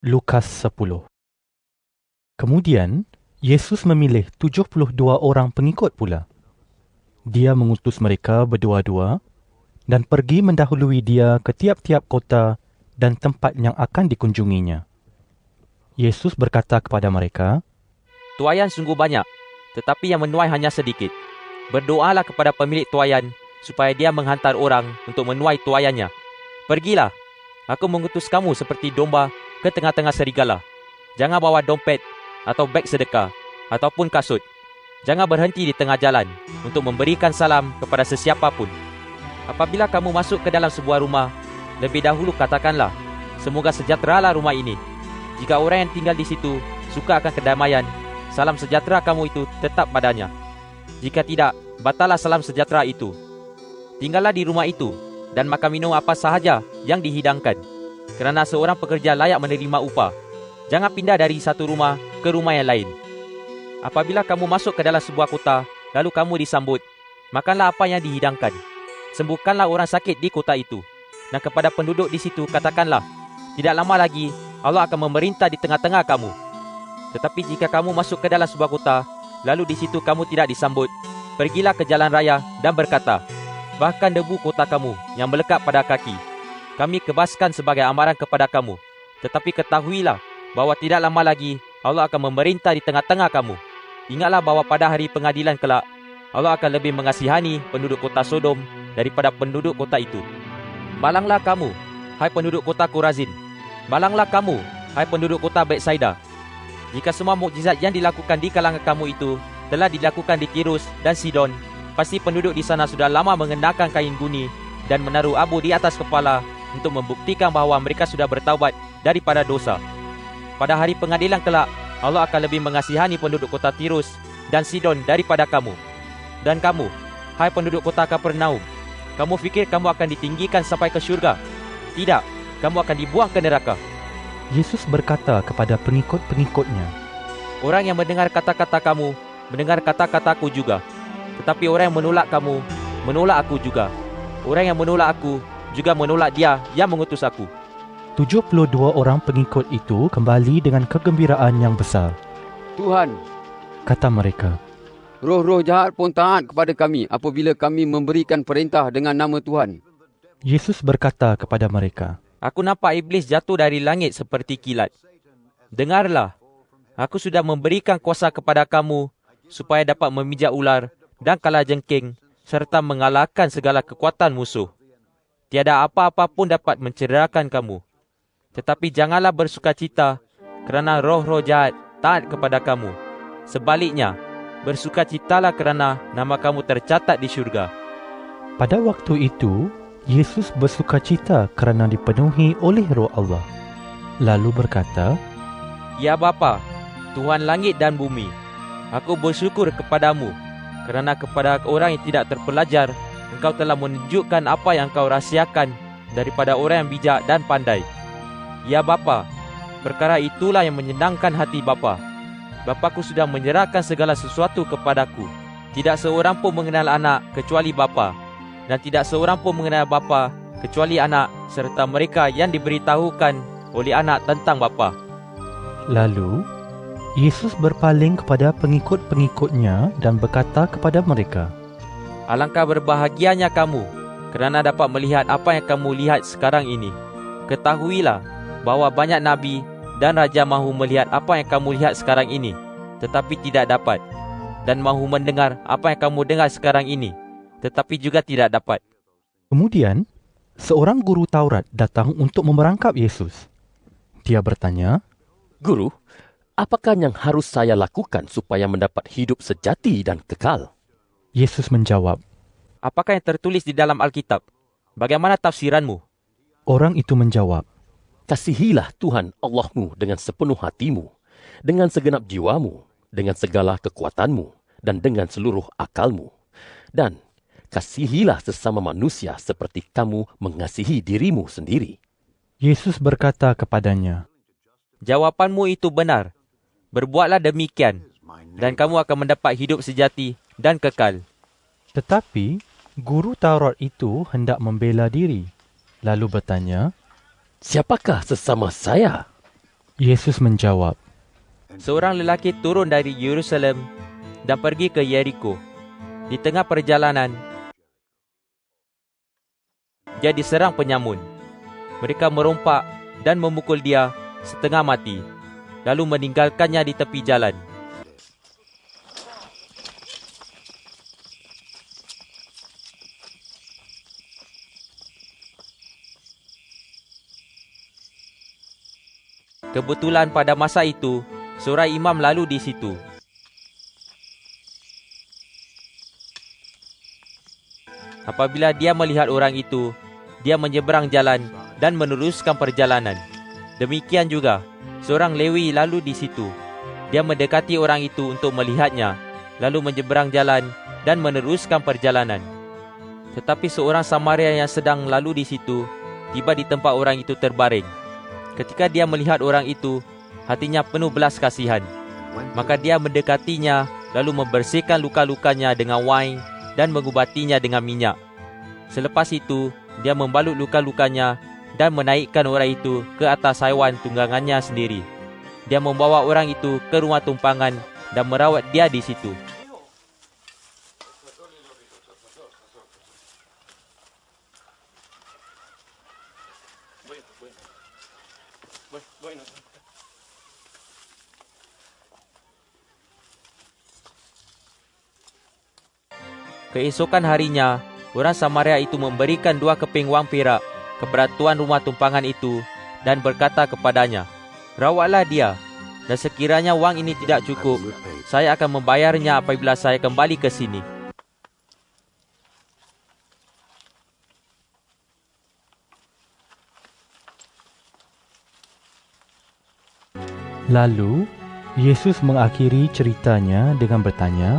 Lukas 10. Kemudian, Yesus memilih 72 orang pengikut pula. Dia mengutus mereka berdua-dua dan pergi mendahului dia ke tiap-tiap kota dan tempat yang akan dikunjunginya. Yesus berkata kepada mereka, Tuaian sungguh banyak, tetapi yang menuai hanya sedikit. Berdoalah kepada pemilik tuaian supaya dia menghantar orang untuk menuai tuaiannya. Pergilah, aku mengutus kamu seperti domba ke tengah-tengah serigala. Jangan bawa dompet atau beg sedekah ataupun kasut. Jangan berhenti di tengah jalan untuk memberikan salam kepada sesiapa pun. Apabila kamu masuk ke dalam sebuah rumah, lebih dahulu katakanlah, semoga sejahteralah rumah ini. Jika orang yang tinggal di situ suka akan kedamaian, salam sejahtera kamu itu tetap padanya. Jika tidak, batallah salam sejahtera itu. Tinggallah di rumah itu dan makan minum apa sahaja yang dihidangkan, kerana seorang pekerja layak menerima upah. Jangan pindah dari satu rumah ke rumah yang lain. Apabila kamu masuk ke dalam sebuah kota, lalu kamu disambut, makanlah apa yang dihidangkan. Sembuhkanlah orang sakit di kota itu. Dan kepada penduduk di situ katakanlah, tidak lama lagi Allah akan memerintah di tengah-tengah kamu. Tetapi jika kamu masuk ke dalam sebuah kota, lalu di situ kamu tidak disambut, pergilah ke jalan raya dan berkata, bahkan debu kota kamu yang melekat pada kaki, kami kebaskan sebagai amaran kepada kamu. Tetapi ketahuilah bahwa tidak lama lagi Allah akan memerintah di tengah-tengah kamu. Ingatlah bahwa pada hari pengadilan kelak, Allah akan lebih mengasihani penduduk kota Sodom daripada penduduk kota itu. Malanglah kamu, hai penduduk kota Korazin. Malanglah kamu, hai penduduk kota Betsaida. Jika semua mukjizat yang dilakukan di kalangan kamu itu telah dilakukan di Tirus dan Sidon, pasti penduduk di sana sudah lama mengenakan kain guni dan menaruh abu di atas kepala untuk membuktikan bahawa mereka sudah bertaubat daripada dosa. Pada hari pengadilan kelak, Allah akan lebih mengasihani penduduk kota Tirus dan Sidon daripada kamu. Dan kamu, hai penduduk kota Kapernaum, kamu fikir kamu akan ditinggikan sampai ke syurga? Tidak, kamu akan dibuang ke neraka. Yesus berkata kepada pengikut-pengikutnya, Orang yang mendengar kata-kata kamu, mendengar kata-kataku juga. Tetapi orang yang menolak kamu, menolak aku juga. Orang yang menolak aku, juga menolak dia yang mengutus aku. 72 orang pengikut itu kembali dengan kegembiraan yang besar. Tuhan, Kata mereka, roh-roh jahat pun taat kepada kami apabila kami memberikan perintah dengan nama Tuhan. Yesus berkata kepada mereka, Aku nampak iblis jatuh dari langit seperti kilat. Dengarlah, aku sudah memberikan kuasa kepada kamu supaya dapat memijak ular dan kalajengking serta mengalahkan segala kekuatan musuh. Tiada apa-apa pun dapat mencederakan kamu. Tetapi janganlah bersukacita kerana roh-roh jahat taat kepada kamu. Sebaliknya, bersukacitalah kerana nama kamu tercatat di syurga. Pada waktu itu, Yesus bersukacita kerana dipenuhi oleh Roh Allah. Lalu berkata, Ya Bapa, Tuhan langit dan bumi, aku bersyukur kepadamu kerana kepada orang yang tidak terpelajar, Engkau telah menunjukkan apa yang Engkau rahsiakan daripada orang yang bijak dan pandai. Ya Bapa, perkara itulah yang menyenangkan hati Bapa. Bapaku sudah menyerahkan segala sesuatu kepadaku. Tidak seorang pun mengenal anak kecuali Bapa, dan tidak seorang pun mengenal Bapa kecuali anak serta mereka yang diberitahukan oleh anak tentang Bapa. Lalu, Yesus berpaling kepada pengikut-pengikutnya dan berkata kepada mereka, Alangkah berbahagianya kamu kerana dapat melihat apa yang kamu lihat sekarang ini. Ketahuilah bahawa banyak nabi dan raja mahu melihat apa yang kamu lihat sekarang ini, tetapi tidak dapat, dan mahu mendengar apa yang kamu dengar sekarang ini, tetapi juga tidak dapat. Kemudian, seorang guru Taurat datang untuk memerangkap Yesus. Dia bertanya, Guru, apakah yang harus saya lakukan supaya mendapat hidup sejati dan kekal? Yesus menjawab, Apakah yang tertulis di dalam Alkitab? Bagaimana tafsiranmu? orang itu menjawab, Kasihilah Tuhan Allahmu dengan sepenuh hatimu, dengan segenap jiwamu, dengan segala kekuatanmu, dan dengan seluruh akalmu. Dan kasihilah sesama manusia seperti kamu mengasihi dirimu sendiri. Yesus berkata kepadanya, Jawapanmu itu benar. Berbuatlah demikian, dan kamu akan mendapat hidup sejati dan kekal. Tetapi guru Taurat itu hendak membela diri, lalu bertanya, Siapakah sesama saya? Yesus menjawab, Seorang lelaki turun dari Yerusalem dan pergi ke Yeriko. Di tengah perjalanan, dia diserang penyamun. Mereka merompak dan memukul dia setengah mati, lalu meninggalkannya di tepi jalan. Kebetulan pada masa itu, seorang imam lalu di situ. Apabila dia melihat orang itu, dia menyeberang jalan dan meneruskan perjalanan. Demikian juga, seorang Lewi lalu di situ. Dia mendekati orang itu untuk melihatnya, lalu menyeberang jalan dan meneruskan perjalanan. Tetapi seorang Samaria yang sedang lalu di situ, tiba di tempat orang itu terbaring. Ketika dia melihat orang itu, hatinya penuh belas kasihan. Maka dia mendekatinya, lalu membersihkan luka-lukanya dengan wain dan mengubatinya dengan minyak. Selepas itu, dia membalut luka-lukanya dan menaikkan orang itu ke atas haiwan tunggangannya sendiri. Dia membawa orang itu ke rumah tumpangan dan merawat dia di situ. Keesokan harinya, orang Samaria itu memberikan 2 keping wang perak kepada tuan rumah tumpangan itu dan berkata kepadanya, "Rawatlah dia, dan sekiranya wang ini tidak cukup, saya akan membayarnya apabila saya kembali ke sini." Lalu, Yesus mengakhiri ceritanya dengan bertanya,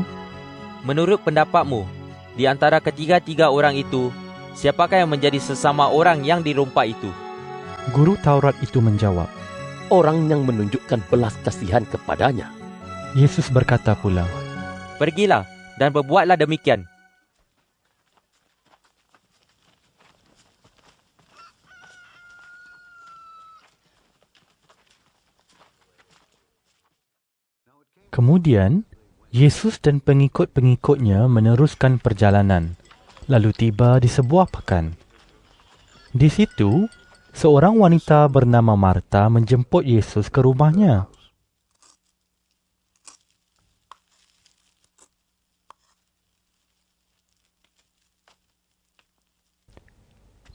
"Menurut pendapatmu, di antara ketiga-tiga orang itu, siapakah yang menjadi sesama orang yang dirompak itu?" Guru Taurat itu menjawab. Orang yang menunjukkan belas kasihan kepadanya. Yesus berkata pula, "Pergilah dan berbuatlah demikian." Kemudian, Yesus dan pengikut-pengikutnya meneruskan perjalanan, lalu tiba di sebuah pekan. Di situ, seorang wanita bernama Marta menjemput Yesus ke rumahnya.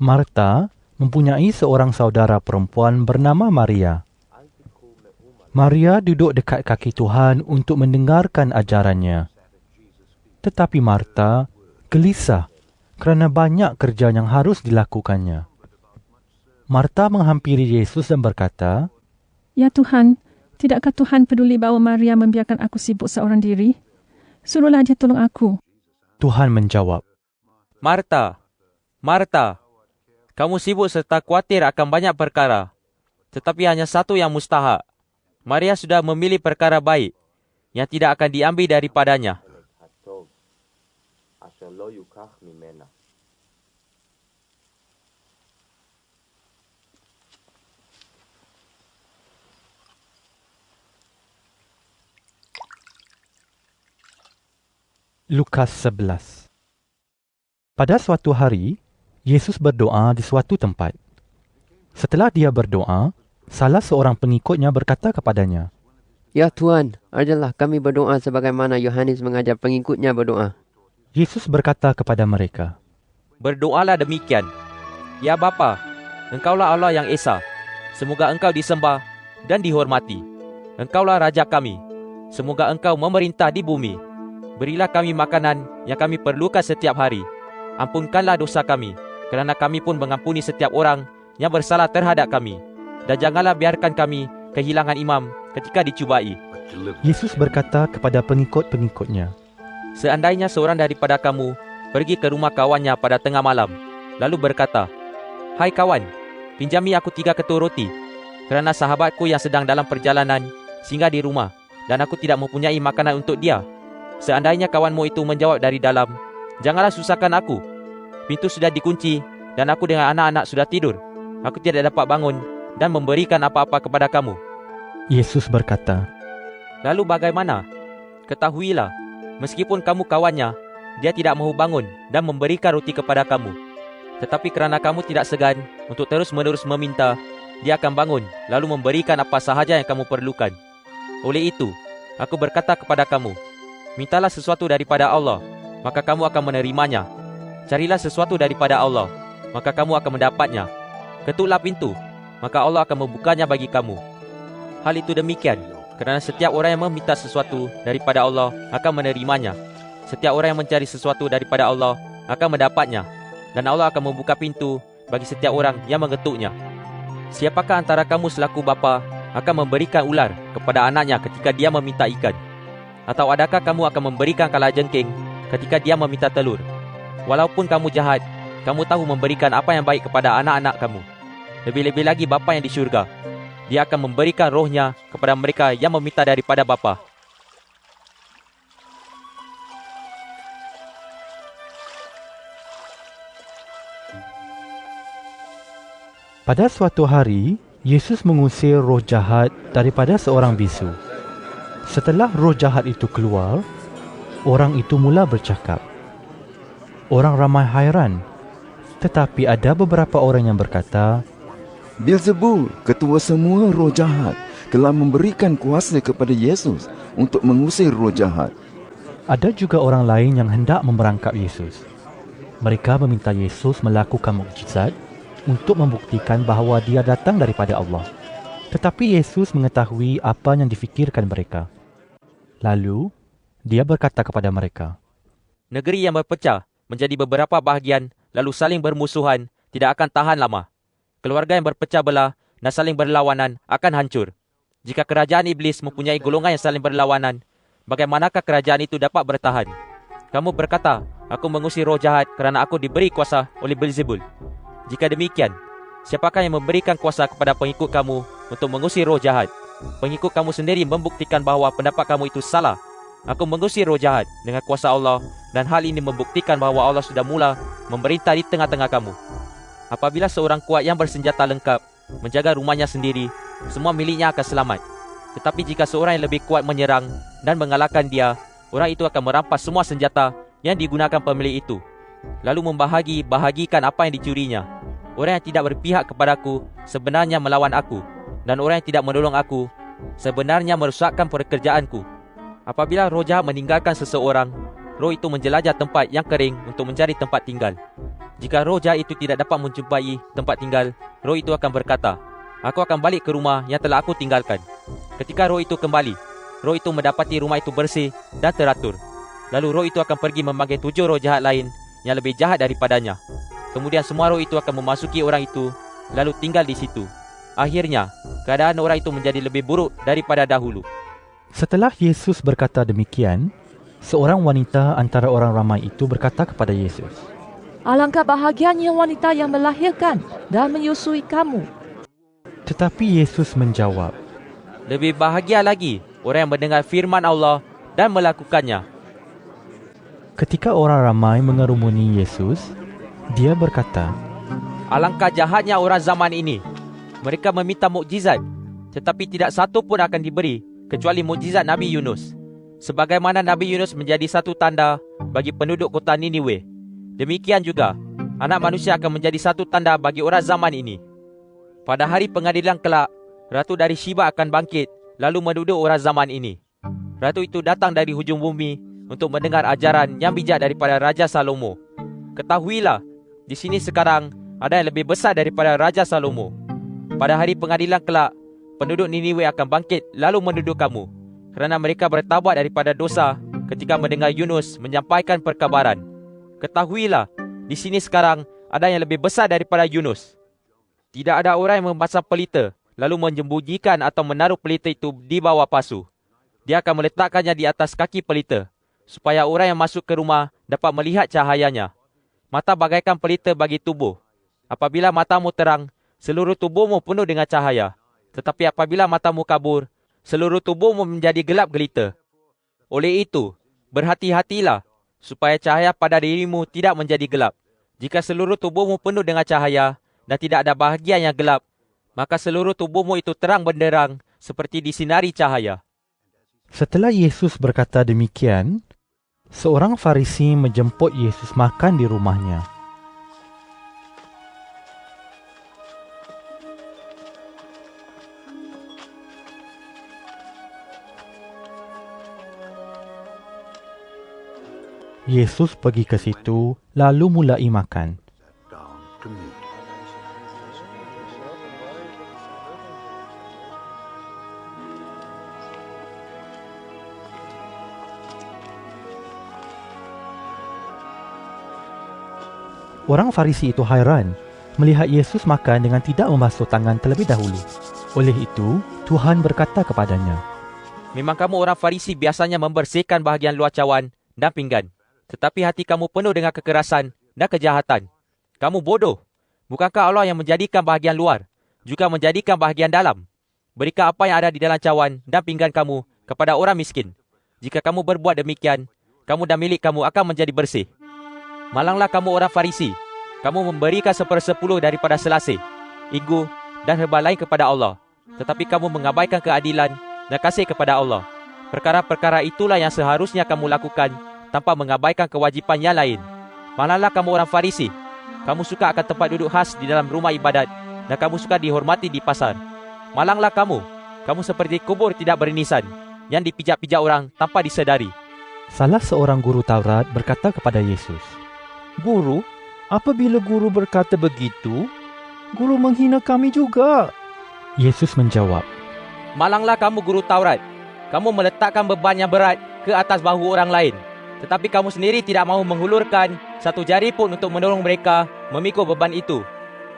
Marta mempunyai seorang saudara perempuan bernama Maria. Maria duduk dekat kaki Tuhan untuk mendengarkan ajarannya. Tetapi Marta gelisah kerana banyak kerja yang harus dilakukannya. Marta menghampiri Yesus dan berkata, "Ya Tuhan, tidakkah Tuhan peduli bahawa Maria membiarkan aku sibuk seorang diri? Suruhlah dia tolong aku." Tuhan menjawab, "Marta, Marta, kamu sibuk serta khawatir akan banyak perkara, tetapi hanya satu yang mustahak. Maria sudah memilih perkara baik, yang tidak akan diambil daripadanya." Lukas 11. Pada suatu hari, Yesus berdoa di suatu tempat. Setelah dia berdoa, salah seorang pengikutnya berkata kepadanya, Ya Tuhan, ajarlah kami berdoa sebagaimana Yohanes mengajar pengikutnya berdoa. Yesus berkata kepada mereka, "Berdoalah demikian, Ya Bapa, Engkaulah Allah yang Esa. Semoga Engkau disembah dan dihormati. Engkaulah Raja kami. Semoga Engkau memerintah di bumi. Berilah kami makanan yang kami perlukan setiap hari. Ampunkanlah dosa kami, kerana kami pun mengampuni setiap orang yang bersalah terhadap kami. Dan janganlah biarkan kami kehilangan imam ketika dicubai." Yesus berkata kepada pengikut-pengikutnya, "Seandainya seorang daripada kamu pergi ke rumah kawannya pada tengah malam, lalu berkata, 'Hai kawan, pinjami aku 3 ketul roti, kerana sahabatku yang sedang dalam perjalanan singgah di rumah, dan aku tidak mempunyai makanan untuk dia.' Seandainya kawanmu itu menjawab dari dalam, 'Janganlah susahkan aku. Pintu sudah dikunci dan aku dengan anak-anak sudah tidur. Aku tidak dapat bangun dan memberikan apa-apa kepada kamu.' Yesus berkata, Lalu bagaimana? Ketahuilah, meskipun kamu kawannya, dia tidak mahu bangun dan memberikan roti kepada kamu. Tetapi kerana kamu tidak segan untuk terus-menerus meminta, dia akan bangun lalu memberikan apa sahaja yang kamu perlukan. Oleh itu, aku berkata kepada kamu, mintalah sesuatu daripada Allah, maka kamu akan menerimanya. Carilah sesuatu daripada Allah, maka kamu akan mendapatnya. Ketuklah pintu, maka Allah akan membukanya bagi kamu. Hal itu demikian, kerana setiap orang yang meminta sesuatu daripada Allah akan menerimanya. Setiap orang yang mencari sesuatu daripada Allah akan mendapatnya. Dan Allah akan membuka pintu bagi setiap orang yang mengetuknya. Siapakah antara kamu selaku bapa akan memberikan ular kepada anaknya ketika dia meminta ikan? Atau adakah kamu akan memberikan kalajengking ketika dia meminta telur? Walaupun kamu jahat, kamu tahu memberikan apa yang baik kepada anak-anak kamu. Lebih-lebih lagi Bapa yang di syurga, Dia akan memberikan rohnya kepada mereka yang meminta daripada Bapa. Pada suatu hari, Yesus mengusir roh jahat daripada seorang bisu. Setelah roh jahat itu keluar, orang itu mula bercakap. Orang ramai hairan, tetapi ada beberapa orang yang berkata, Beelzebul, ketua semua roh jahat, telah memberikan kuasa kepada Yesus untuk mengusir roh jahat. Ada juga orang lain yang hendak memerangkap Yesus. Mereka meminta Yesus melakukan mukjizat untuk membuktikan bahawa dia datang daripada Allah. Tetapi Yesus mengetahui apa yang difikirkan mereka. Lalu, dia berkata kepada mereka, Negeri yang berpecah menjadi beberapa bahagian lalu saling bermusuhan tidak akan tahan lama. Keluarga yang berpecah belah dan saling berlawanan akan hancur. Jika kerajaan iblis mempunyai golongan yang saling berlawanan, bagaimanakah kerajaan itu dapat bertahan? Kamu berkata, aku mengusir roh jahat kerana aku diberi kuasa oleh Beelzebul. Jika demikian, siapakah yang memberikan kuasa kepada pengikut kamu untuk mengusir roh jahat? Pengikut kamu sendiri membuktikan bahawa pendapat kamu itu salah. Aku mengusir roh jahat dengan kuasa Allah dan hal ini membuktikan bahawa Allah sudah mula memerintah di tengah-tengah kamu. Apabila seorang kuat yang bersenjata lengkap menjaga rumahnya sendiri, semua miliknya akan selamat. Tetapi jika seorang yang lebih kuat menyerang dan mengalahkan dia, orang itu akan merampas semua senjata yang digunakan pemilik itu, lalu membahagi-bahagikan apa yang dicurinya. Orang yang tidak berpihak kepadaku sebenarnya melawan aku, dan orang yang tidak menolong aku sebenarnya merosakkan pekerjaanku. Apabila roh jahat meninggalkan seseorang, roh itu menjelajah tempat yang kering untuk mencari tempat tinggal. Jika roh jahat itu tidak dapat menjumpai tempat tinggal, roh itu akan berkata, aku akan balik ke rumah yang telah aku tinggalkan. Ketika roh itu kembali, roh itu mendapati rumah itu bersih dan teratur. Lalu roh itu akan pergi memanggil 7 roh jahat lain yang lebih jahat daripadanya. Kemudian semua roh itu akan memasuki orang itu, lalu tinggal di situ. Akhirnya, keadaan orang itu menjadi lebih buruk daripada dahulu. Setelah Yesus berkata demikian, seorang wanita antara orang ramai itu berkata kepada Yesus, Alangkah bahagianya wanita yang melahirkan dan menyusui kamu. Tetapi Yesus menjawab, Lebih bahagia lagi orang yang mendengar firman Allah dan melakukannya. Ketika orang ramai mengerumuni Yesus, dia berkata, Alangkah jahatnya orang zaman ini. Mereka meminta mukjizat, tetapi tidak satu pun akan diberi kecuali mukjizat Nabi Yunus. Sebagaimana Nabi Yunus menjadi satu tanda bagi penduduk kota Niniwe, demikian juga anak manusia akan menjadi satu tanda bagi orang zaman ini. Pada hari pengadilan kelak, Ratu dari Sheba akan bangkit lalu menduduk orang zaman ini. Ratu itu datang dari hujung bumi untuk mendengar ajaran yang bijak daripada Raja Salomo. Ketahuilah, di sini sekarang ada yang lebih besar daripada Raja Salomo. Pada hari pengadilan kelak, penduduk Niniwe akan bangkit lalu menduduk kamu, kerana mereka bertaubat daripada dosa ketika mendengar Yunus menyampaikan perkabaran. Ketahuilah, di sini sekarang ada yang lebih besar daripada Yunus. Tidak ada orang yang memasang pelita lalu menyembunyikan atau menaruh pelita itu di bawah pasu. Dia akan meletakkannya di atas kaki pelita, supaya orang yang masuk ke rumah dapat melihat cahayanya. Mata bagaikan pelita bagi tubuh. Apabila matamu terang, seluruh tubuhmu penuh dengan cahaya. Tetapi apabila matamu kabur, seluruh tubuhmu menjadi gelap gelita. Oleh itu, berhati-hatilah, supaya cahaya pada dirimu tidak menjadi gelap. Jika seluruh tubuhmu penuh dengan cahaya dan tidak ada bahagian yang gelap, maka seluruh tubuhmu itu terang benderang seperti disinari cahaya. Setelah Yesus berkata demikian, seorang Farisi menjemput Yesus makan di rumahnya. Yesus pergi ke situ, lalu mulai makan. Orang Farisi itu hairan melihat Yesus makan dengan tidak membasuh tangan terlebih dahulu. Oleh itu, Tuhan berkata kepadanya, Memang kamu orang Farisi biasanya membersihkan bahagian luar cawan dan pinggan. Tetapi hati kamu penuh dengan kekerasan dan kejahatan. Kamu bodoh. Bukankah Allah yang menjadikan bahagian luar, juga menjadikan bahagian dalam? Berikan apa yang ada di dalam cawan dan pinggan kamu kepada orang miskin. Jika kamu berbuat demikian, kamu dan milik kamu akan menjadi bersih. Malanglah kamu orang Farisi. Kamu memberikan 1/10 daripada selasih, igu dan herba lain kepada Allah. Tetapi kamu mengabaikan keadilan dan kasih kepada Allah. Perkara-perkara itulah yang seharusnya kamu lakukan tanpa mengabaikan kewajipan yang lain. Malanglah kamu orang Farisi. Kamu suka akan tempat duduk khas di dalam rumah ibadat dan kamu suka dihormati di pasar. Malanglah kamu. Kamu seperti kubur tidak bernisan yang dipijak-pijak orang tanpa disedari. Salah seorang guru Taurat berkata kepada Yesus, Guru, apabila guru berkata begitu, guru menghina kami juga. Yesus menjawab, Malanglah kamu guru Taurat. Kamu meletakkan beban yang berat ke atas bahu orang lain. Tetapi kamu sendiri tidak mahu menghulurkan satu jari pun untuk menolong mereka memikul beban itu.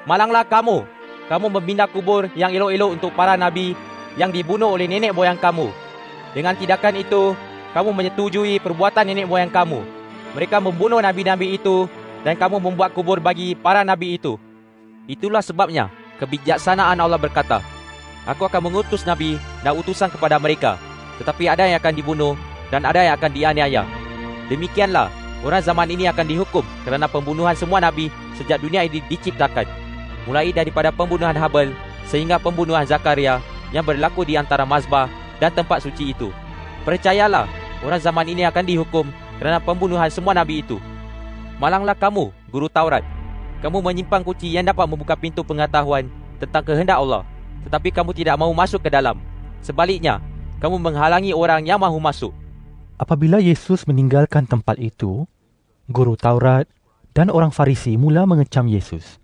Malanglah kamu. Kamu membina kubur yang elok-elok untuk para nabi yang dibunuh oleh nenek moyang kamu. Dengan tindakan itu, kamu menyetujui perbuatan nenek moyang kamu. Mereka membunuh nabi-nabi itu dan kamu membuat kubur bagi para nabi itu. Itulah sebabnya kebijaksanaan Allah berkata, Aku akan mengutus nabi dan utusan kepada mereka. Tetapi ada yang akan dibunuh dan ada yang akan dianiaya. Demikianlah, orang zaman ini akan dihukum kerana pembunuhan semua nabi sejak dunia ini diciptakan. Mulai daripada pembunuhan Habel sehingga pembunuhan Zakaria yang berlaku di antara mazbah dan tempat suci itu. Percayalah, orang zaman ini akan dihukum kerana pembunuhan semua nabi itu. Malanglah kamu, guru Taurat. Kamu menyimpan kunci yang dapat membuka pintu pengetahuan tentang kehendak Allah. Tetapi kamu tidak mahu masuk ke dalam. Sebaliknya, kamu menghalangi orang yang mahu masuk. Apabila Yesus meninggalkan tempat itu, guru Taurat dan orang Farisi mula mengecam Yesus.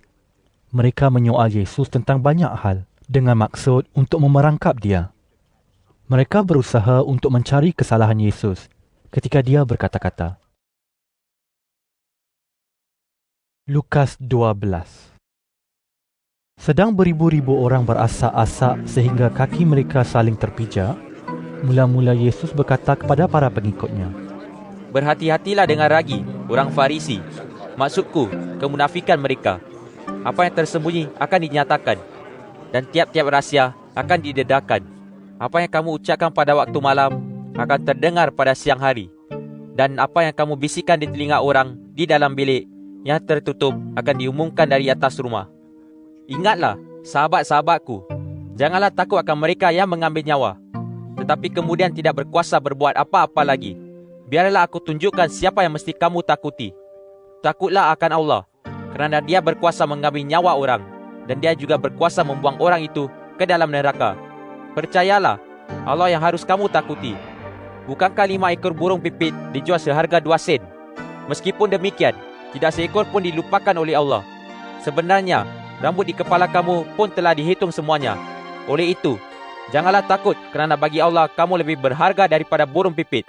Mereka menyoal Yesus tentang banyak hal dengan maksud untuk memerangkap dia. Mereka berusaha untuk mencari kesalahan Yesus ketika dia berkata-kata. Lukas 12. Sedang beribu-ribu orang berasak-asak sehingga kaki mereka saling terpijak, mula-mula Yesus berkata kepada para pengikutnya, Berhati-hatilah dengan ragi, orang Farisi. Maksudku, kemunafikan mereka. Apa yang tersembunyi akan dinyatakan, dan tiap-tiap rahsia akan didedahkan. Apa yang kamu ucapkan pada waktu malam akan terdengar pada siang hari. Dan apa yang kamu bisikkan di telinga orang di dalam bilik yang tertutup akan diumumkan dari atas rumah. Ingatlah, sahabat-sahabatku, janganlah takut akan mereka yang mengambil nyawa, tetapi kemudian tidak berkuasa berbuat apa-apa lagi. Biarlah aku tunjukkan siapa yang mesti kamu takuti. Takutlah akan Allah, kerana dia berkuasa mengambil nyawa orang, dan dia juga berkuasa membuang orang itu ke dalam neraka. Percayalah, Allah yang harus kamu takuti. Bukankah 5 ekor burung pipit dijual seharga 2 sen? Meskipun demikian, tidak seekor pun dilupakan oleh Allah. Sebenarnya, rambut di kepala kamu pun telah dihitung semuanya. Oleh itu, janganlah takut kerana bagi Allah kamu lebih berharga daripada burung pipit.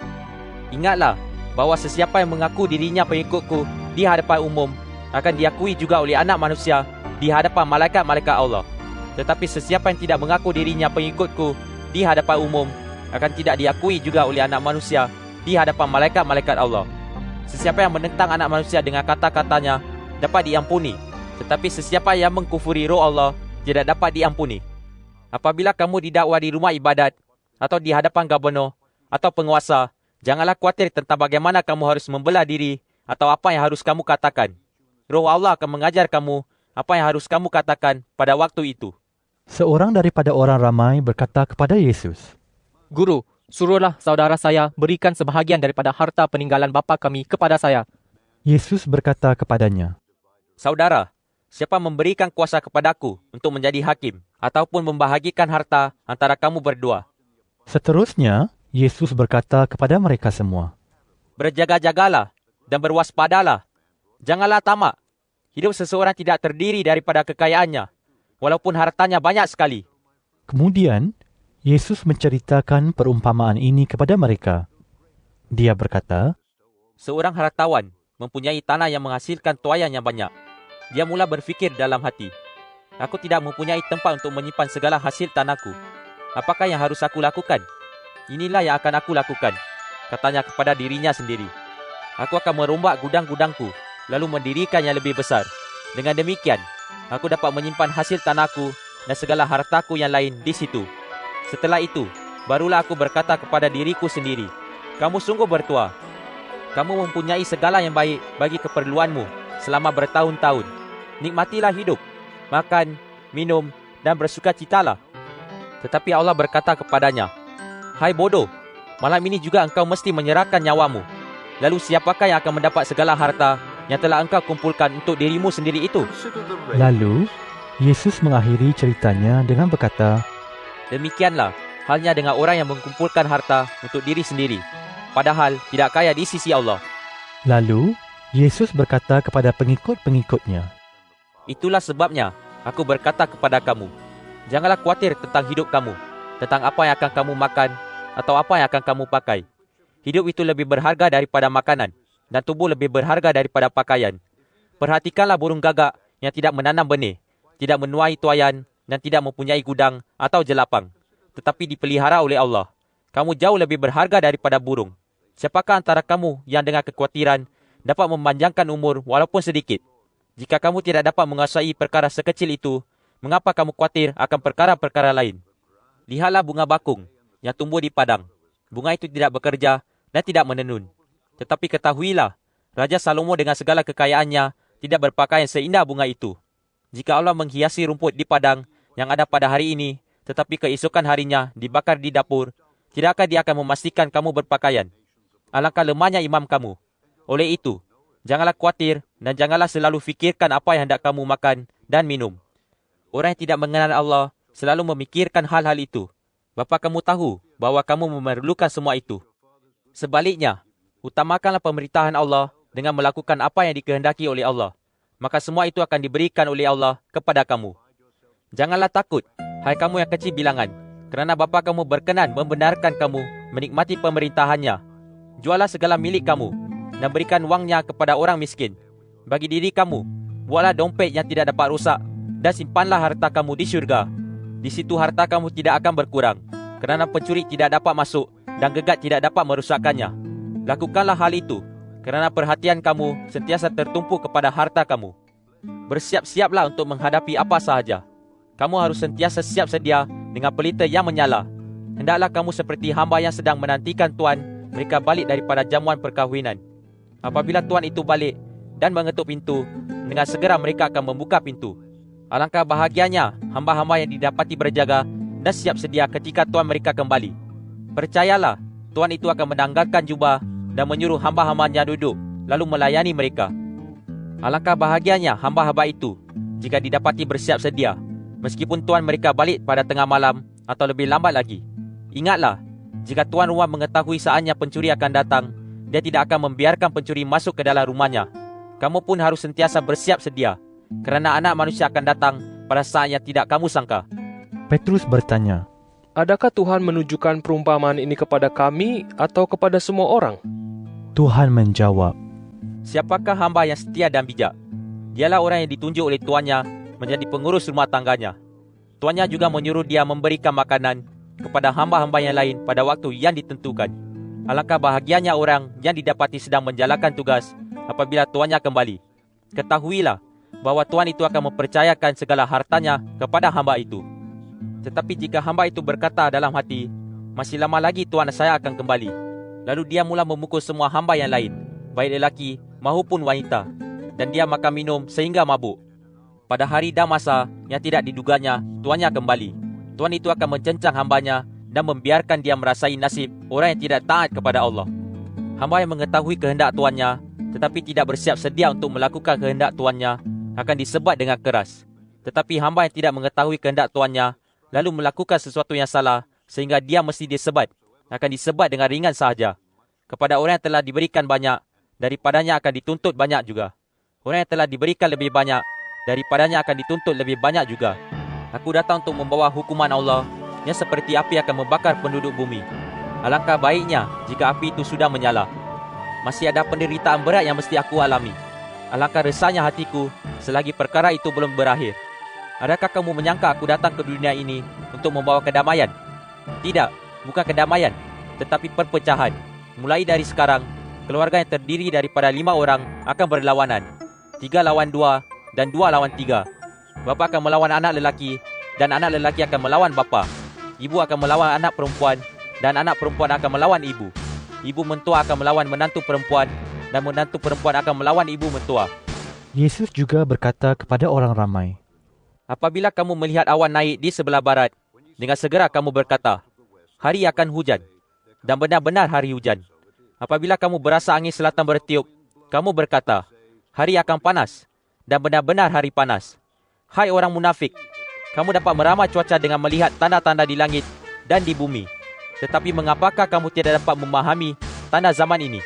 Ingatlah bahawa sesiapa yang mengaku dirinya pengikutku di hadapan umum akan diakui juga oleh anak manusia di hadapan malaikat-malaikat Allah. Tetapi sesiapa yang tidak mengaku dirinya pengikutku di hadapan umum akan tidak diakui juga oleh anak manusia di hadapan malaikat-malaikat Allah. Sesiapa yang menentang anak manusia dengan kata-katanya dapat diampuni, tetapi sesiapa yang mengkufuri roh Allah tidak dapat diampuni. Apabila kamu didakwa di rumah ibadat atau di hadapan gubernur atau penguasa, janganlah khawatir tentang bagaimana kamu harus membela diri atau apa yang harus kamu katakan. Roh Allah akan mengajar kamu apa yang harus kamu katakan pada waktu itu. Seorang daripada orang ramai berkata kepada Yesus, Guru, suruhlah saudara saya berikan sebahagian daripada harta peninggalan bapa kami kepada saya. Yesus berkata kepadanya, Saudara, siapa memberikan kuasa kepadaku untuk menjadi hakim ataupun membahagikan harta antara kamu berdua? Seterusnya, Yesus berkata kepada mereka semua, Berjaga-jagalah dan berwaspadalah. Janganlah tamak. Hidup seseorang tidak terdiri daripada kekayaannya, walaupun hartanya banyak sekali. Kemudian, Yesus menceritakan perumpamaan ini kepada mereka. Dia berkata, Seorang hartawan mempunyai tanah yang menghasilkan tuaian yang banyak. Dia mula berfikir dalam hati, aku tidak mempunyai tempat untuk menyimpan segala hasil tanahku. Apakah yang harus aku lakukan? Inilah yang akan aku lakukan, katanya kepada dirinya sendiri. Aku akan merombak gudang-gudangku, lalu mendirikan yang lebih besar. Dengan demikian, aku dapat menyimpan hasil tanahku dan segala hartaku yang lain di situ. Setelah itu, barulah aku berkata kepada diriku sendiri, kamu sungguh bertuah. Kamu mempunyai segala yang baik bagi keperluanmu selama bertahun-tahun. Nikmatilah hidup, makan, minum, dan bersukacitalah. Tetapi Allah berkata kepadanya, Hai bodoh, malam ini juga engkau mesti menyerahkan nyawamu. Lalu siapakah yang akan mendapat segala harta yang telah engkau kumpulkan untuk dirimu sendiri itu? Lalu, Yesus mengakhiri ceritanya dengan berkata, Demikianlah halnya dengan orang yang mengumpulkan harta untuk diri sendiri, padahal tidak kaya di sisi Allah. Lalu, Yesus berkata kepada pengikut-pengikutnya, Itulah sebabnya aku berkata kepada kamu, janganlah khawatir tentang hidup kamu, tentang apa yang akan kamu makan atau apa yang akan kamu pakai. Hidup itu lebih berharga daripada makanan, dan tubuh lebih berharga daripada pakaian. Perhatikanlah burung gagak yang tidak menanam benih, tidak menuai tuaian, dan tidak mempunyai gudang atau jelapang, tetapi dipelihara oleh Allah. Kamu jauh lebih berharga daripada burung. Siapakah antara kamu yang dengan kekhawatiran dapat memanjangkan umur walaupun sedikit? Jika kamu tidak dapat menguasai perkara sekecil itu, mengapa kamu khawatir akan perkara-perkara lain? Lihatlah bunga bakung yang tumbuh di padang. Bunga itu tidak bekerja dan tidak menenun. Tetapi ketahuilah, Raja Salomo dengan segala kekayaannya tidak berpakaian seindah bunga itu. Jika Allah menghiasi rumput di padang yang ada pada hari ini, tetapi keesokan harinya dibakar di dapur, tidakkah Dia akan memastikan kamu berpakaian? Alangkah lemahnya iman kamu. Oleh itu, janganlah khawatir dan janganlah selalu fikirkan apa yang hendak kamu makan dan minum. Orang yang tidak mengenal Allah selalu memikirkan hal-hal itu. Bapa kamu tahu bahawa kamu memerlukan semua itu. Sebaliknya, utamakanlah pemerintahan Allah dengan melakukan apa yang dikehendaki oleh Allah. Maka semua itu akan diberikan oleh Allah kepada kamu. Janganlah takut, hai kamu yang kecil bilangan, kerana Bapa kamu berkenan membenarkan kamu menikmati pemerintahannya. Jualah segala milik kamu dan berikan wangnya kepada orang miskin. Bagi diri kamu, buatlah dompet yang tidak dapat rusak dan simpanlah harta kamu di syurga. Di situ harta kamu tidak akan berkurang, kerana pencuri tidak dapat masuk dan gegat tidak dapat merusakkannya. Lakukanlah hal itu, kerana perhatian kamu sentiasa tertumpu kepada harta kamu. Bersiap-siaplah untuk menghadapi apa sahaja. Kamu harus sentiasa siap sedia dengan pelita yang menyala. Hendaklah kamu seperti hamba yang sedang menantikan tuan mereka balik daripada jamuan perkahwinan. Apabila tuan itu balik dan mengetuk pintu, dengan segera mereka akan membuka pintu. Alangkah bahagianya hamba-hamba yang didapati berjaga dan siap sedia ketika tuan mereka kembali. Percayalah, tuan itu akan menanggalkan jubah dan menyuruh hamba-hambanya duduk, lalu melayani mereka. Alangkah bahagianya hamba-hamba itu jika didapati bersiap sedia, meskipun tuan mereka balik pada tengah malam atau lebih lambat lagi. Ingatlah, jika tuan rumah mengetahui saatnya pencuri akan datang, dia tidak akan membiarkan pencuri masuk ke dalam rumahnya. Kamu pun harus sentiasa bersiap sedia, kerana anak manusia akan datang pada saat yang tidak kamu sangka. Petrus bertanya, Adakah Tuhan menunjukkan perumpamaan ini kepada kami atau kepada semua orang? Tuhan menjawab, Siapakah hamba yang setia dan bijak? Dialah orang yang ditunjuk oleh tuannya menjadi pengurus rumah tangganya. Tuannya juga menyuruh dia memberikan makanan kepada hamba-hamba yang lain pada waktu yang ditentukan. Alangkah bahagianya orang yang didapati sedang menjalankan tugas apabila tuannya kembali. Ketahuilah bahawa tuan itu akan mempercayakan segala hartanya kepada hamba itu. Tetapi jika hamba itu berkata dalam hati, masih lama lagi tuan saya akan kembali, lalu dia mula memukul semua hamba yang lain, baik lelaki maupun wanita, dan dia makan minum sehingga mabuk. pada hari dan masa yang tidak diduganya, tuannya kembali. Tuan itu akan mencencang hambanya dan membiarkan dia merasai nasib orang yang tidak taat kepada Allah. Hamba yang mengetahui kehendak tuannya, tetapi tidak bersiap sedia untuk melakukan kehendak tuannya, akan disebat dengan keras. Tetapi hamba yang tidak mengetahui kehendak tuannya, lalu melakukan sesuatu yang salah, sehingga dia mesti disebat, akan disebat dengan ringan sahaja. Kepada orang yang telah diberikan banyak, daripadanya akan dituntut banyak juga. Orang yang telah diberikan lebih banyak, daripadanya akan dituntut lebih banyak juga. Aku datang untuk membawa hukuman Allah yang seperti api akan membakar penduduk bumi. Alangkah baiknya jika api itu sudah menyala. Masih ada penderitaan berat yang mesti aku alami. Alangkah resahnya hatiku selagi perkara itu belum berakhir. Adakah kamu menyangka aku datang ke dunia ini untuk membawa kedamaian? Tidak, bukan kedamaian, tetapi perpecahan. Mulai dari sekarang, keluarga yang terdiri daripada 5 orang akan berlawanan. 3 lawan 2 dan 2 lawan 3. Bapa akan melawan anak lelaki dan anak lelaki akan melawan bapa. Ibu akan melawan anak perempuan dan anak perempuan akan melawan ibu. Ibu mentua akan melawan menantu perempuan dan menantu perempuan akan melawan ibu mentua. Yesus juga berkata kepada orang ramai, apabila kamu melihat awan naik di sebelah barat, dengan segera kamu berkata, hari akan hujan. Dan benar-benar hari hujan. Apabila kamu berasa angin selatan bertiup, kamu berkata, hari akan panas. Dan benar-benar hari panas. Hai orang munafik, kamu dapat meramal cuaca dengan melihat tanda-tanda di langit dan di bumi. Tetapi mengapakah kamu tidak dapat memahami tanda zaman ini?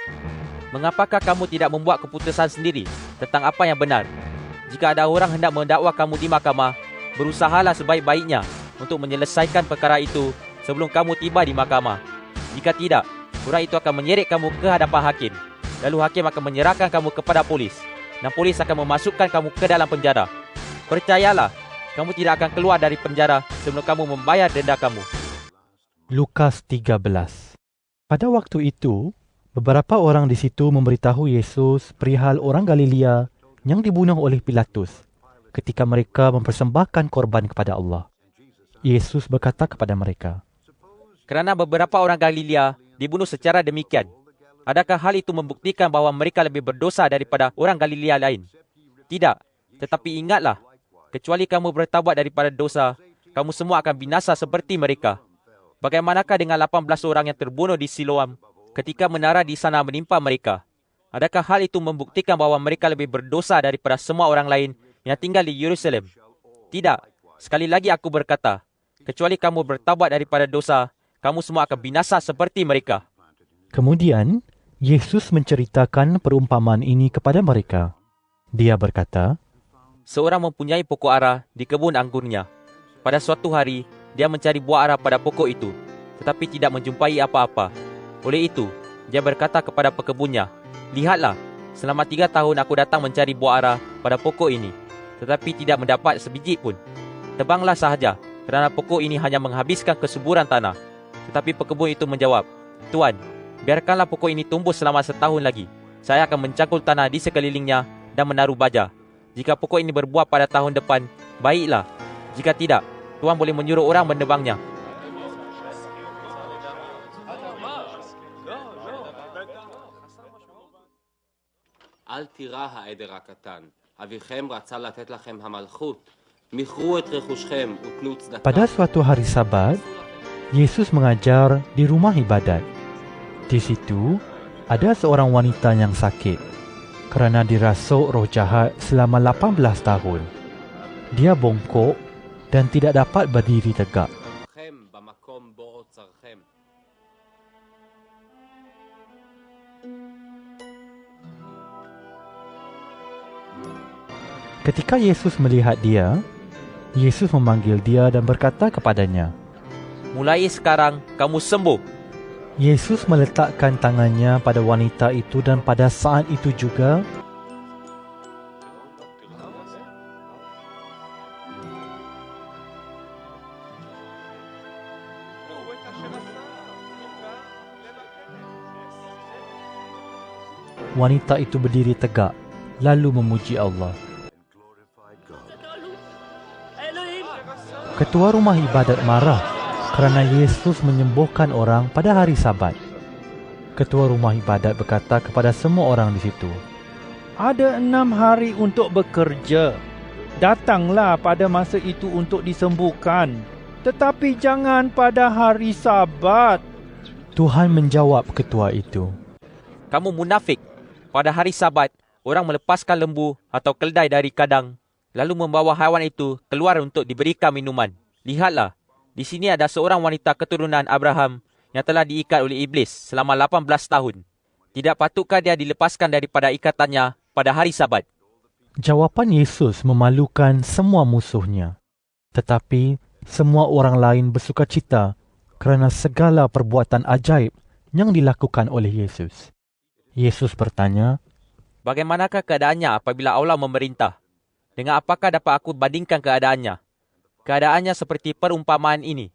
Mengapakah kamu tidak membuat keputusan sendiri tentang apa yang benar? Jika ada orang hendak mendakwa kamu di mahkamah, berusahalah sebaik-baiknya untuk menyelesaikan perkara itu sebelum kamu tiba di mahkamah. Jika tidak, orang itu akan menyeret kamu ke hadapan hakim. Lalu hakim akan menyerahkan kamu kepada polis. Dan polis akan memasukkan kamu ke dalam penjara. Percayalah, kamu tidak akan keluar dari penjara sebelum kamu membayar denda kamu. Lukas 13. Pada waktu itu, beberapa orang di situ memberitahu Yesus perihal orang Galilea yang dibunuh oleh Pilatus ketika mereka mempersembahkan korban kepada Allah. Yesus berkata kepada mereka, kerana beberapa orang Galilea dibunuh secara demikian, adakah hal itu membuktikan bahawa mereka lebih berdosa daripada orang Galilea lain? Tidak, tetapi ingatlah, kecuali kamu bertaubat daripada dosa, kamu semua akan binasa seperti mereka. Bagaimanakah dengan 18 orang yang terbunuh di Siloam ketika menara di sana menimpa mereka? Adakah hal itu membuktikan bahawa mereka lebih berdosa daripada semua orang lain yang tinggal di Yerusalem? Tidak, sekali lagi aku berkata, kecuali kamu bertaubat daripada dosa, kamu semua akan binasa seperti mereka. Kemudian, Yesus menceritakan perumpamaan ini kepada mereka. Dia berkata, seorang mempunyai pokok ara di kebun anggurnya. Pada suatu hari, dia mencari buah ara pada pokok itu, tetapi tidak menjumpai apa-apa. Oleh itu, dia berkata kepada pekebunnya, lihatlah, selama 3 tahun aku datang mencari buah ara pada pokok ini, tetapi tidak mendapat sebiji pun. Tebanglah sahaja, kerana pokok ini hanya menghabiskan kesuburan tanah. Tetapi pekebun itu menjawab, Tuan, biarkanlah pokok ini tumbuh selama 1 tahun lagi. Saya akan mencangkul tanah di sekelilingnya dan menaruh baja. Jika pokok ini berbuah pada tahun depan, baiklah. Jika tidak, Tuan boleh menyuruh orang menebangnya. אל תירא העדר הקטן, אביכם רצה לתת לכם המלכות, מכרו את רכושכם ותנו צדקה. Pada suatu hari Sabat, Yesus mengajar di rumah ibadat. Di situ, ada seorang wanita yang sakit kerana dirasuk roh jahat selama 18 tahun. Dia bongkok dan tidak dapat berdiri tegak. Ketika Yesus melihat dia, Yesus memanggil dia dan berkata kepadanya, mulai sekarang kamu sembuh. Yesus meletakkan tangannya pada wanita itu dan pada saat itu juga wanita itu berdiri tegak lalu memuji Allah. Ketua rumah ibadat marah kerana Yesus menyembuhkan orang pada hari Sabat. Ketua rumah ibadat berkata kepada semua orang di situ, ada 6 hari untuk bekerja. Datanglah pada masa itu untuk disembuhkan, tetapi jangan pada hari Sabat. Tuhan menjawab ketua itu, Kamu munafik. Pada hari Sabat, orang melepaskan lembu atau keldai dari kandang, lalu membawa haiwan itu keluar untuk diberikan minuman. Lihatlah, di sini ada seorang wanita keturunan Abraham yang telah diikat oleh iblis selama 18 tahun. Tidak patutkah dia dilepaskan daripada ikatannya pada hari Sabat? Jawapan Yesus memalukan semua musuhnya. Tetapi semua orang lain bersukacita kerana segala perbuatan ajaib yang dilakukan oleh Yesus. Yesus bertanya, Bagaimanakah keadaannya apabila Allah memerintah? Dengan apakah dapat aku bandingkan keadaannya? Keadaannya seperti perumpamaan ini.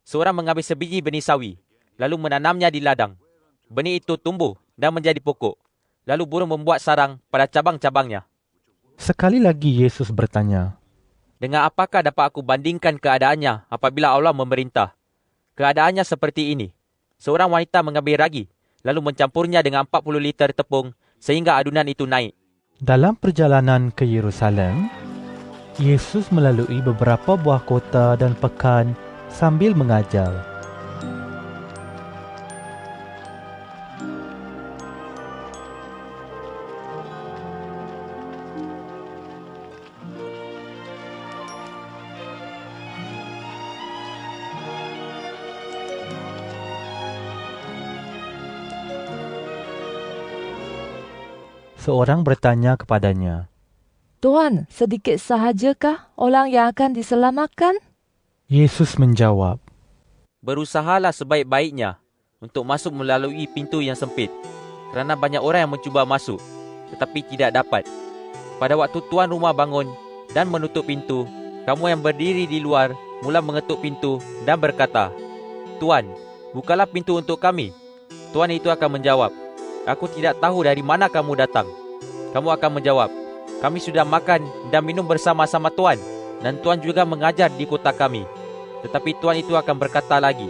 Seorang mengambil sebiji benih sawi, lalu menanamnya di ladang. Benih itu tumbuh dan menjadi pokok. Lalu burung membuat sarang pada cabang-cabangnya. Sekali lagi Yesus bertanya, Dengan apakah dapat aku bandingkan keadaannya apabila Allah memerintah? Keadaannya seperti ini. Seorang wanita mengambil ragi, lalu mencampurnya dengan 40 liter tepung sehingga adunan itu naik. Dalam perjalanan ke Yerusalem, Yesus melalui beberapa buah kota dan pekan sambil mengajar. Seorang bertanya kepadanya, Tuan, sedikit sahajakah orang yang akan diselamatkan? Yesus menjawab, Berusahalah sebaik-baiknya untuk masuk melalui pintu yang sempit, kerana banyak orang yang mencuba masuk, tetapi tidak dapat. Pada waktu tuan rumah bangun dan menutup pintu, kamu yang berdiri di luar mula mengetuk pintu dan berkata, Tuan, bukalah pintu untuk kami. Tuan itu akan menjawab, Aku tidak tahu dari mana kamu datang. Kamu akan menjawab, Kami sudah makan dan minum bersama-sama Tuan, dan Tuan juga mengajar di kota kami. Tetapi Tuan itu akan berkata lagi,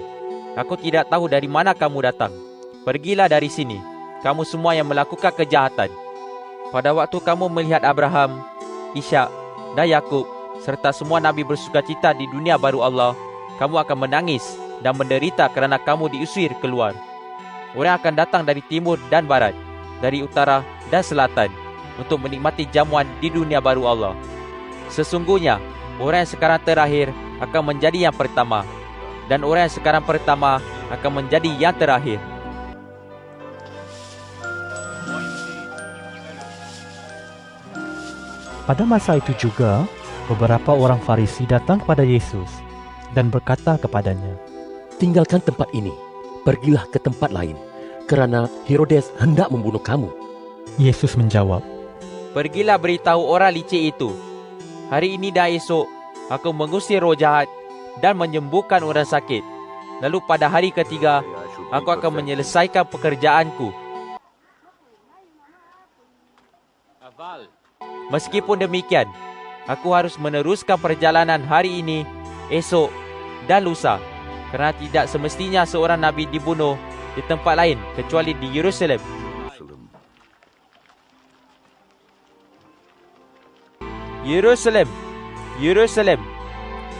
Aku tidak tahu dari mana kamu datang. Pergilah dari sini, kamu semua yang melakukan kejahatan. Pada waktu kamu melihat Abraham, Ishak dan Yakub serta semua nabi bersukacita di dunia baru Allah, kamu akan menangis dan menderita kerana kamu diusir keluar. Orang akan datang dari timur dan barat, dari utara dan selatan, untuk menikmati jamuan di dunia baru Allah. Sesungguhnya, orang yang sekarang terakhir akan menjadi yang pertama, dan orang yang sekarang pertama akan menjadi yang terakhir. Pada masa itu juga, beberapa orang Farisi datang kepada Yesus dan berkata kepadanya, Tinggalkan tempat ini, pergilah ke tempat lain, kerana Herodes hendak membunuh kamu. Yesus menjawab, Pergilah beritahu orang licik itu, hari ini dan esok aku mengusir roh jahat dan menyembuhkan orang sakit. Lalu pada hari ketiga, aku akan menyelesaikan pekerjaanku. Meskipun demikian, aku harus meneruskan perjalanan hari ini, esok dan lusa, kerana tidak semestinya seorang nabi dibunuh di tempat lain kecuali di Yerusalem. Yerusalem, Yerusalem,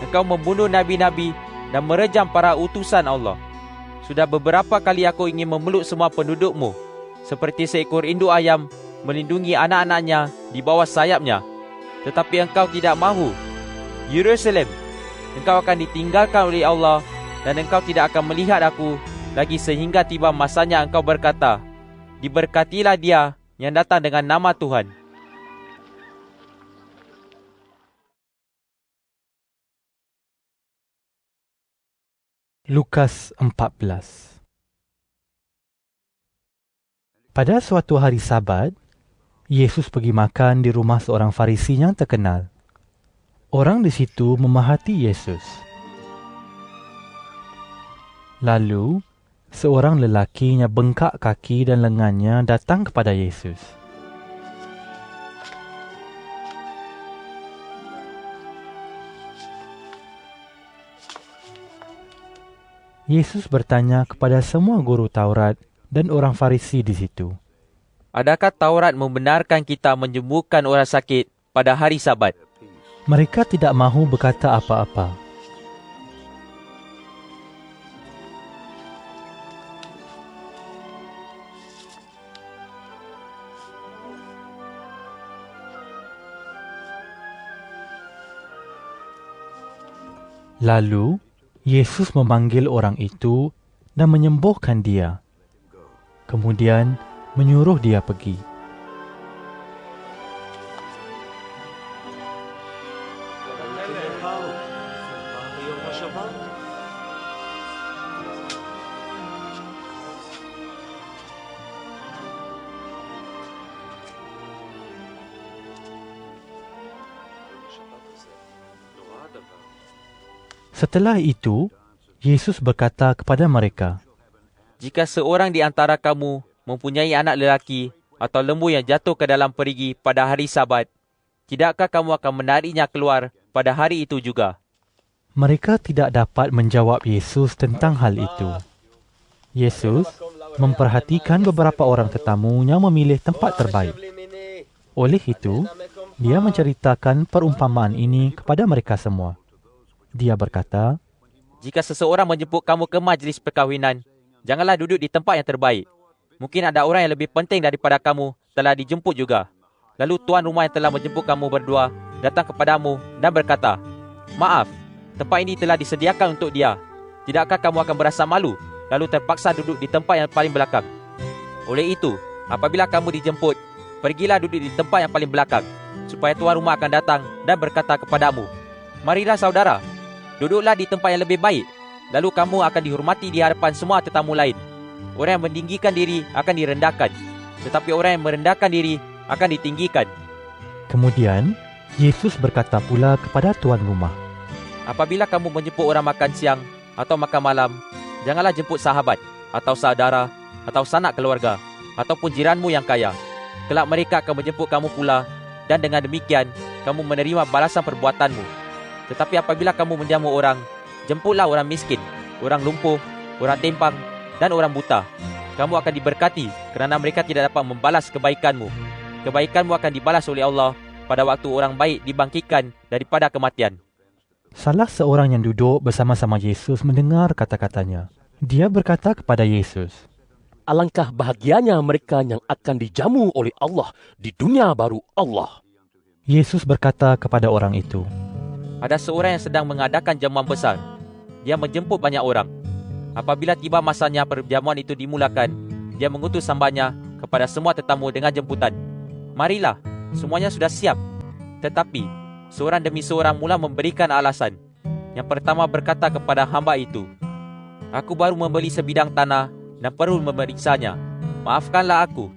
engkau membunuh nabi-nabi dan merejam para utusan Allah. Sudah beberapa kali aku ingin memeluk semua pendudukmu, seperti seekor induk ayam melindungi anak-anaknya di bawah sayapnya. Tetapi engkau tidak mahu. Yerusalem, engkau akan ditinggalkan oleh Allah dan engkau tidak akan melihat aku lagi sehingga tiba masanya engkau berkata, Diberkatilah dia yang datang dengan nama Tuhan. Lukas 14. Pada suatu hari Sabat, Yesus pergi makan di rumah seorang Farisi yang terkenal. Orang di situ memahati Yesus. Lalu, seorang lelaki yang bengkak kaki dan lengannya datang kepada Yesus. Yesus bertanya kepada semua guru Taurat dan orang Farisi di situ, Adakah Taurat membenarkan kita menyembuhkan orang sakit pada hari Sabat? Mereka tidak mahu berkata apa-apa. Lalu, Yesus memanggil orang itu dan menyembuhkan dia. Kemudian, menyuruh dia pergi. Setelah itu, Yesus berkata kepada mereka, Jika seorang di antara kamu mempunyai anak lelaki atau lembu yang jatuh ke dalam perigi pada hari Sabat, tidakkah kamu akan menariknya keluar pada hari itu juga? Mereka tidak dapat menjawab Yesus tentang hal itu. Yesus memperhatikan beberapa orang tetamu yang memilih tempat terbaik. Oleh itu, dia menceritakan perumpamaan ini kepada mereka semua. Dia berkata, Jika seseorang menjemput kamu ke majlis perkahwinan, janganlah duduk di tempat yang terbaik. Mungkin ada orang yang lebih penting daripada kamu telah dijemput juga. Lalu tuan rumah yang telah menjemput kamu berdua datang kepadamu dan berkata, Maaf, tempat ini telah disediakan untuk dia. Tidakkah kamu akan berasa malu, lalu terpaksa duduk di tempat yang paling belakang? Oleh itu, apabila kamu dijemput, pergilah duduk di tempat yang paling belakang, supaya tuan rumah akan datang dan berkata kepadamu, Marilah saudara, duduklah di tempat yang lebih baik. Lalu kamu akan dihormati di hadapan semua tetamu lain. Orang yang meninggikan diri akan direndahkan, tetapi orang yang merendahkan diri akan ditinggikan. Kemudian, Yesus berkata pula kepada tuan rumah, Apabila kamu menjemput orang makan siang atau makan malam, janganlah jemput sahabat, atau saudara, atau sanak keluarga, ataupun jiranmu yang kaya. Kelak mereka akan menjemput kamu pula, dan dengan demikian, kamu menerima balasan perbuatanmu. Tetapi apabila kamu menjamu orang, jemputlah orang miskin, orang lumpuh, orang timpang, dan orang buta. Kamu akan diberkati kerana mereka tidak dapat membalas kebaikanmu. Kebaikanmu akan dibalas oleh Allah pada waktu orang baik dibangkitkan daripada kematian. Salah seorang yang duduk bersama-sama Yesus mendengar kata-katanya. Dia berkata kepada Yesus, Alangkah bahagianya mereka yang akan dijamu oleh Allah di dunia baru Allah. Yesus berkata kepada orang itu, Ada seorang yang sedang mengadakan jamuan besar. Dia menjemput banyak orang. Apabila tiba masanya perjamuan itu dimulakan, dia mengutus hambanya kepada semua tetamu dengan jemputan. Marilah, semuanya sudah siap. Tetapi, seorang demi seorang mula memberikan alasan. Yang pertama berkata kepada hamba itu, Aku baru membeli sebidang tanah dan perlu memeriksanya. Maafkanlah aku.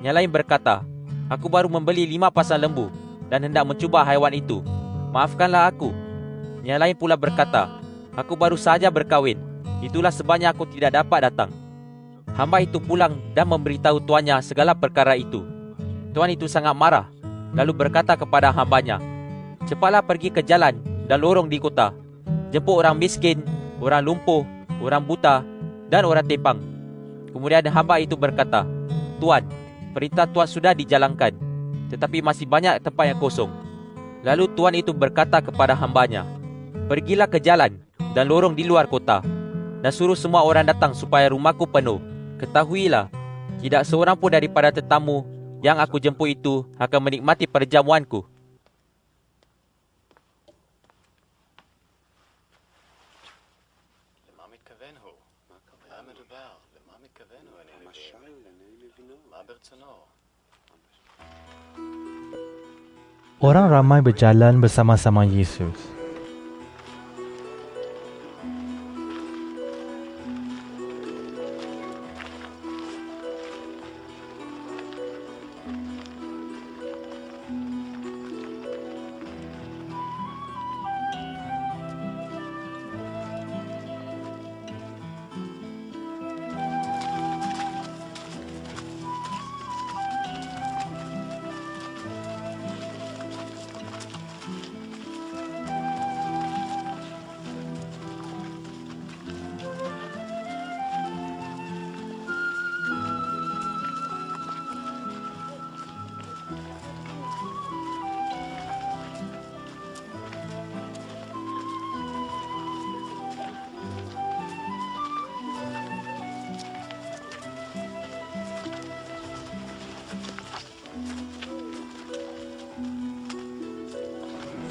Yang lain berkata, Aku baru membeli 5 pasang lembu dan hendak mencuba haiwan itu. Maafkanlah aku. Yang lain pula berkata, Aku baru saja berkahwin. Itulah sebabnya aku tidak dapat datang. Hamba itu pulang dan memberitahu tuannya segala perkara itu. Tuan itu sangat marah, lalu berkata kepada hambanya, Cepatlah pergi ke jalan dan lorong di kota. Jemput orang miskin, orang lumpuh, orang buta, dan orang timpang. Kemudian hamba itu berkata, Tuan, perintah Tuan sudah dijalankan, tetapi masih banyak tempat yang kosong. Lalu tuan itu berkata kepada hambanya, Pergilah ke jalan dan lorong di luar kota, dan suruh semua orang datang supaya rumahku penuh. Ketahuilah, tidak seorang pun daripada tetamu yang aku jemput itu akan menikmati perjamuanku. Orang ramai berjalan bersama-sama Yesus.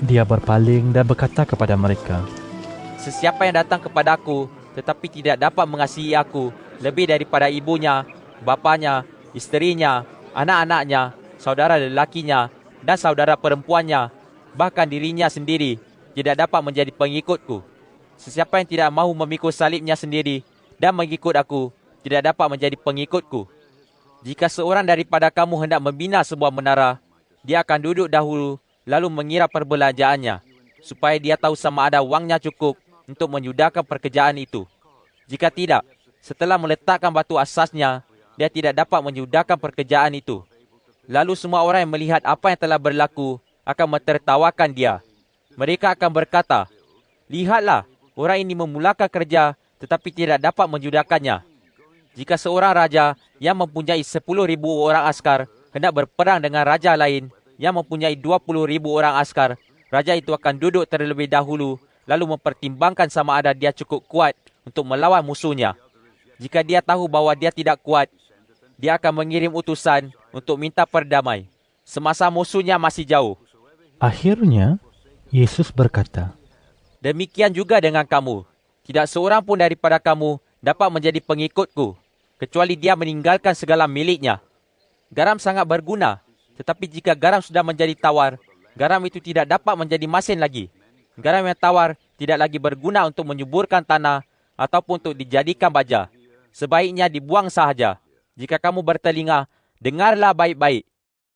Dia berpaling dan berkata kepada mereka, Sesiapa yang datang kepada aku, tetapi tidak dapat mengasihi aku lebih daripada ibunya, bapanya, isterinya, anak-anaknya, saudara lelakinya, dan saudara perempuannya, bahkan dirinya sendiri, tidak dapat menjadi pengikutku. Sesiapa yang tidak mahu memikul salibnya sendiri dan mengikut aku, tidak dapat menjadi pengikutku. Jika seorang daripada kamu hendak membina sebuah menara, dia akan duduk dahulu lalu mengira perbelanjaannya, supaya dia tahu sama ada wangnya cukup untuk menyudahkan pekerjaan itu. Jika tidak, setelah meletakkan batu asasnya, dia tidak dapat menyudahkan pekerjaan itu. Lalu semua orang yang melihat apa yang telah berlaku akan mentertawakan dia. Mereka akan berkata, Lihatlah, orang ini memulakan kerja tetapi tidak dapat menyudahkannya. Jika seorang raja yang mempunyai 10,000 orang askar hendak berperang dengan raja lain yang mempunyai 20,000 orang askar, raja itu akan duduk terlebih dahulu lalu mempertimbangkan sama ada dia cukup kuat untuk melawan musuhnya. Jika dia tahu bahawa dia tidak kuat, dia akan mengirim utusan untuk minta perdamai semasa musuhnya masih jauh. Akhirnya, Yesus berkata, Demikian juga dengan kamu. Tidak seorang pun daripada kamu dapat menjadi pengikutku, kecuali dia meninggalkan segala miliknya. Garam sangat berguna, tetapi jika garam sudah menjadi tawar, garam itu tidak dapat menjadi masin lagi. Garam yang tawar tidak lagi berguna untuk menyuburkan tanah ataupun untuk dijadikan baja. Sebaiknya dibuang sahaja. Jika kamu bertelinga, dengarlah baik-baik.